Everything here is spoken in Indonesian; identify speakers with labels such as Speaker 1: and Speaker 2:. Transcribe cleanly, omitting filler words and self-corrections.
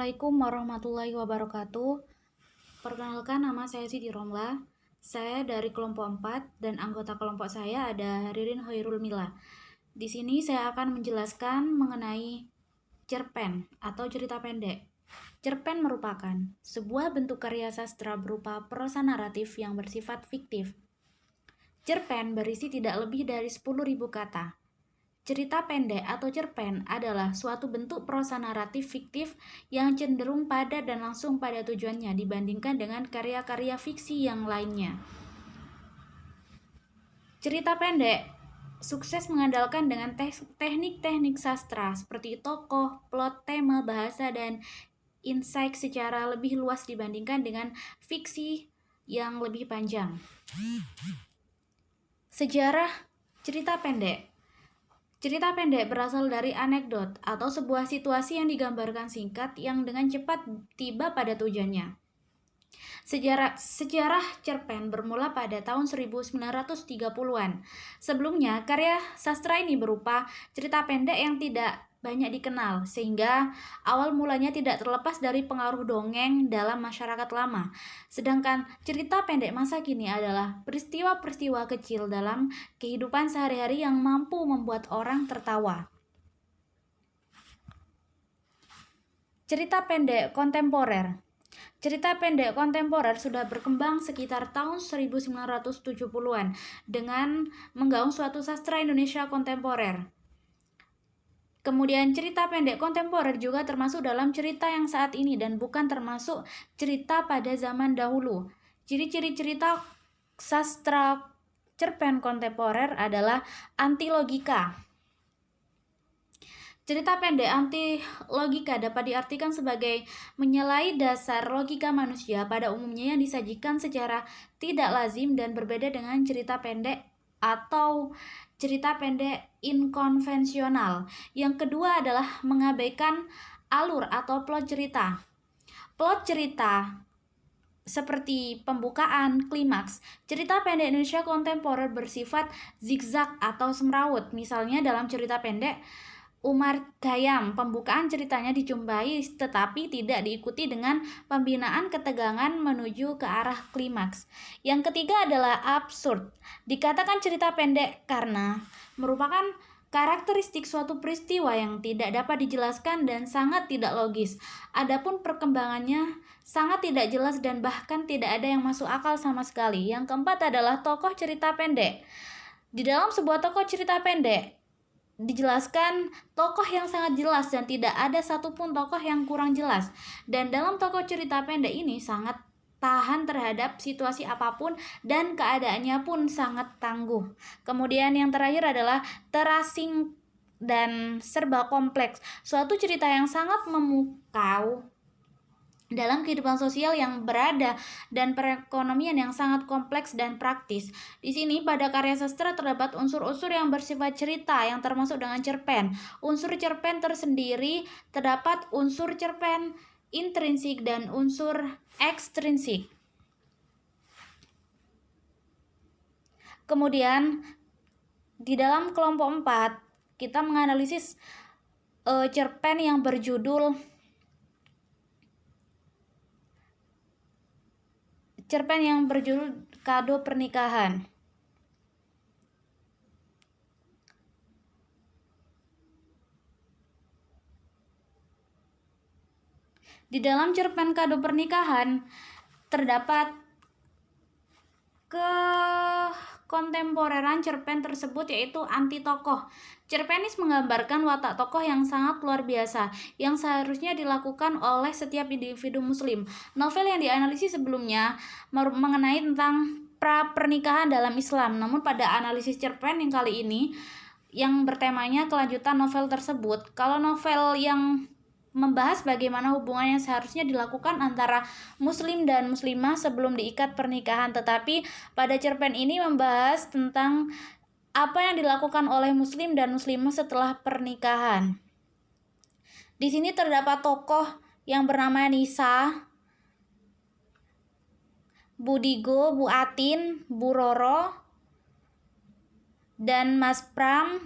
Speaker 1: Assalamualaikum warahmatullahi wabarakatuh. Perkenalkan, nama saya Siti Romla. Saya dari kelompok 4 dan anggota kelompok saya ada Ririn Hoirul Mila. Di sini saya akan menjelaskan mengenai cerpen atau cerita pendek. Cerpen merupakan sebuah bentuk karya sastra berupa prosa naratif yang bersifat fiktif. Cerpen berisi tidak lebih dari 10.000 kata. Cerita pendek atau cerpen adalah suatu bentuk prosa naratif fiktif yang cenderung padat dan langsung pada tujuannya dibandingkan dengan karya-karya fiksi yang lainnya. Cerita pendek sukses mengandalkan dengan teknik-teknik sastra seperti tokoh, plot, tema, bahasa, dan insight secara lebih luas dibandingkan dengan fiksi yang lebih panjang. Sejarah cerita pendek. Cerita pendek berasal dari anekdot atau sebuah situasi yang digambarkan singkat yang dengan cepat tiba pada tujuannya. Sejarah cerpen bermula pada tahun 1930-an. Sebelumnya, karya sastra ini berupa cerita pendek yang tidak banyak dikenal, sehingga awal mulanya tidak terlepas dari pengaruh dongeng dalam masyarakat lama. Sedangkan cerita pendek masa kini adalah peristiwa-peristiwa kecil dalam kehidupan sehari-hari yang mampu membuat orang tertawa. Cerita pendek kontemporer. Cerita pendek kontemporer sudah berkembang sekitar tahun 1970-an dengan menggaung suatu sastra Indonesia kontemporer. Kemudian cerita pendek kontemporer juga termasuk dalam cerita yang saat ini dan bukan termasuk cerita pada zaman dahulu. Ciri-ciri cerita sastra cerpen kontemporer adalah anti logika. Cerita pendek anti logika dapat diartikan sebagai menyalahi dasar logika manusia pada umumnya yang disajikan secara tidak lazim dan berbeda dengan cerita pendek atau cerita pendek inkonvensional. Yang kedua adalah mengabaikan alur atau plot cerita. Plot cerita seperti pembukaan, klimaks. Cerita pendek Indonesia kontemporer bersifat zigzag atau semrawut. Misalnya dalam cerita pendek Umar Khayyam, pembukaan ceritanya dijumpai tetapi tidak diikuti dengan pembinaan ketegangan menuju ke arah klimaks. Yang ketiga adalah absurd. Dikatakan cerita pendek karena merupakan karakteristik suatu peristiwa yang tidak dapat dijelaskan dan sangat tidak logis. Adapun perkembangannya sangat tidak jelas dan bahkan tidak ada yang masuk akal sama sekali. Yang keempat adalah tokoh cerita pendek. Di dalam sebuah tokoh cerita pendek dijelaskan tokoh yang sangat jelas dan tidak ada satupun tokoh yang kurang jelas. Dan dalam tokoh cerita pendek ini sangat tahan terhadap situasi apapun dan keadaannya pun sangat tangguh. Kemudian yang terakhir adalah terasing dan serba kompleks. Suatu cerita yang sangat memukau dalam kehidupan sosial yang berada dan perekonomian yang sangat kompleks dan praktis. Di sini pada karya sastra terdapat unsur-unsur yang bersifat cerita yang termasuk dengan cerpen. Unsur cerpen tersendiri terdapat unsur cerpen intrinsik dan unsur ekstrinsik. Kemudian di dalam kelompok 4 kita menganalisis cerpen yang berjudul Kado Pernikahan. Di dalam cerpen Kado Pernikahan terdapat kekontemporeran cerpen tersebut yaitu anti tokoh. Cerpenis menggambarkan watak tokoh yang sangat luar biasa yang seharusnya dilakukan oleh setiap individu muslim. Novel yang dianalisis sebelumnya mengenai tentang pra-pernikahan dalam Islam. Namun pada analisis cerpen yang kali ini yang bertemanya kelanjutan novel tersebut. Kalau novel yang membahas bagaimana hubungan yang seharusnya dilakukan antara muslim dan muslimah sebelum diikat pernikahan, tetapi pada cerpen ini membahas tentang apa yang dilakukan oleh muslim dan muslimah setelah pernikahan. Di sini terdapat tokoh yang bernama Nisa, Bu Digo, Bu Atin, Bu Roro, dan Mas Pram,